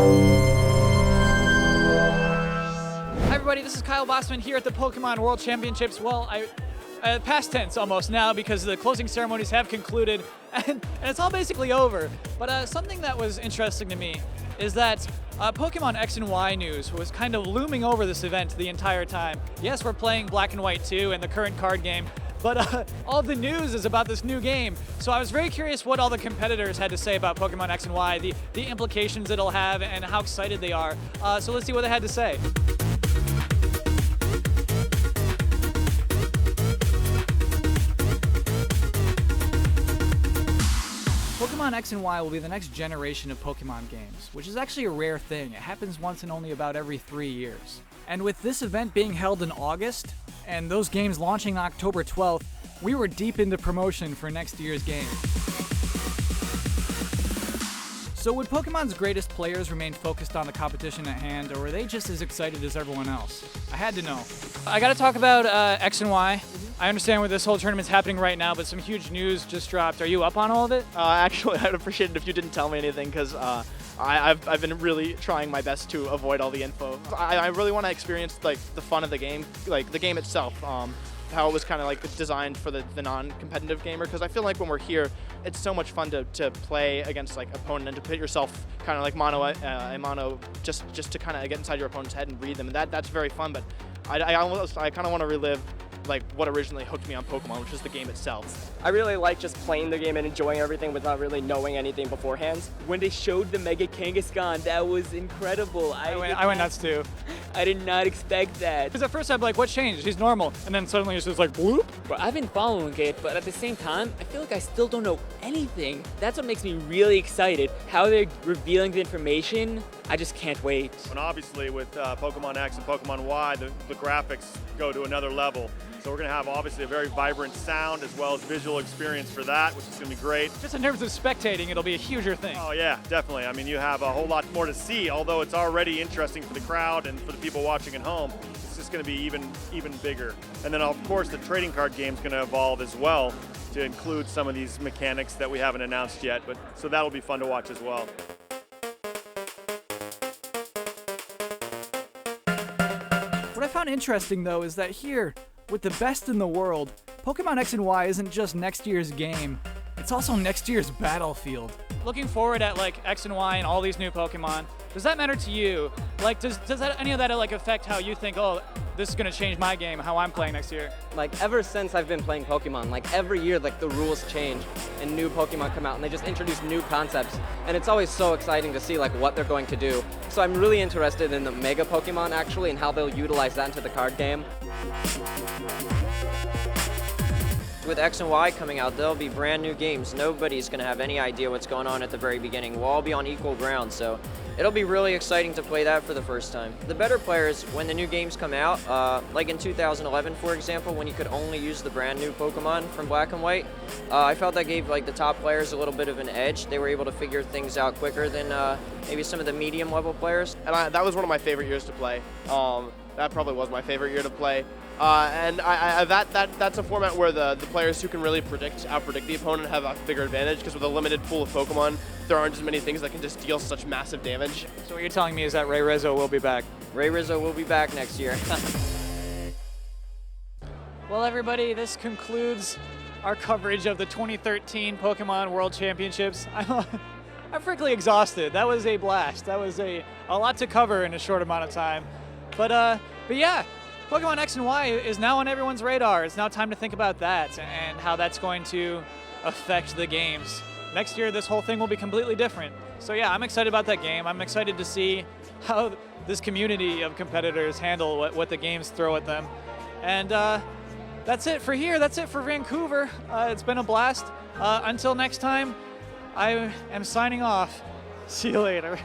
Hi everybody, this is Kyle Bosman here at the Pokemon World Championships. Well, past tense almost now because the closing ceremonies have concluded and it's all basically over. But something that was interesting to me is that Pokemon X and Y news was kind of looming over this event the entire time. Yes, we're playing Black and White 2 and the current card game, but all the news is about this new game. So I was very curious what all the competitors had to say about Pokemon X and Y, the implications it'll have, and how excited they are. So let's see what they had to say. Pokemon X and Y will be the next generation of Pokemon games, which is actually a rare thing. It happens once in only about every 3 years. And with this event being held in August, and those games launching October 12th, we were deep into promotion for next year's game. So would Pokemon's greatest players remain focused on the competition at hand, or were they just as excited as everyone else? I had to know. I gotta talk about X and Y. I understand where this whole tournament's happening right now, but some huge news just dropped. Are you up on all of it? Actually, I'd appreciate it if you didn't tell me anything, because I've been really trying my best to avoid all the info. I really want to experience like the fun of the game, like the game itself, how it was kind of like designed for the non-competitive gamer. Because I feel like when we're here, it's so much fun to play against like opponent and to put yourself kind of like mano a mano, just to kind of get inside your opponent's head and read them. And that's very fun. But I kind of want to relive like what originally hooked me on Pokemon, which is the game itself. I really like just playing the game and enjoying everything without really knowing anything beforehand. When they showed the Mega Kangaskhan, that was incredible. I went nuts too. I did not expect that. Because at first I'm like, what changed? He's normal. And then suddenly it's just like, whoop. Bro, I've been following it, but at the same time, I feel like I still don't know anything. That's what makes me really excited. How they're revealing the information, I just can't wait. And obviously with Pokemon X and Pokemon Y, the graphics go to another level. So we're going to have obviously a very vibrant sound as well as visual experience for that, which is going to be great. Just in terms of spectating, it'll be a huger thing. Oh yeah, definitely. I mean, you have a whole lot more to see, although it's already interesting for the crowd and for the people watching at home. It's just going to be even bigger. And then of course the trading card game is going to evolve as well to include some of these mechanics that we haven't announced yet, but so that'll be fun to watch as well. What I found interesting though is that here, with the best in the world, Pokemon X and Y isn't just next year's game, it's also next year's battlefield. Looking forward at like X and Y and all these new Pokemon, does that matter to you? Like, does any of that like affect how you think, oh, this is gonna change my game, how I'm playing next year? Like ever since I've been playing Pokemon, like every year like the rules change and new Pokemon come out and they just introduce new concepts. And it's always so exciting to see like what they're going to do. So I'm really interested in the Mega Pokemon actually and how they'll utilize that into the card game. With X and Y coming out, there'll be brand new games. Nobody's going to have any idea what's going on at the very beginning. We'll all be on equal ground, so it'll be really exciting to play that for the first time. The better players, when the new games come out, like in 2011, for example, when you could only use the brand new Pokemon from Black and White, I felt that gave like the top players a little bit of an edge. They were able to figure things out quicker than maybe some of the medium level players. And that was one of my favorite years to play. That probably was my favorite year to play. And that's a format where the players who can really outpredict the opponent have a bigger advantage, because with a limited pool of Pokemon, there aren't as many things that can just deal such massive damage. So what you're telling me is that Ray Rizzo will be back? Ray Rizzo will be back next year. Well everybody, this concludes our coverage of the 2013 Pokemon World Championships. I'm frankly exhausted. That was a blast. That was a lot to cover in a short amount of time. But yeah, Pokemon X and Y is now on everyone's radar. It's now time to think about that and how that's going to affect the games. Next year, this whole thing will be completely different. So yeah, I'm excited about that game. I'm excited to see how this community of competitors handle what the games throw at them. And that's it for here. That's it for Vancouver. It's been a blast. Until next time, I am signing off. See you later.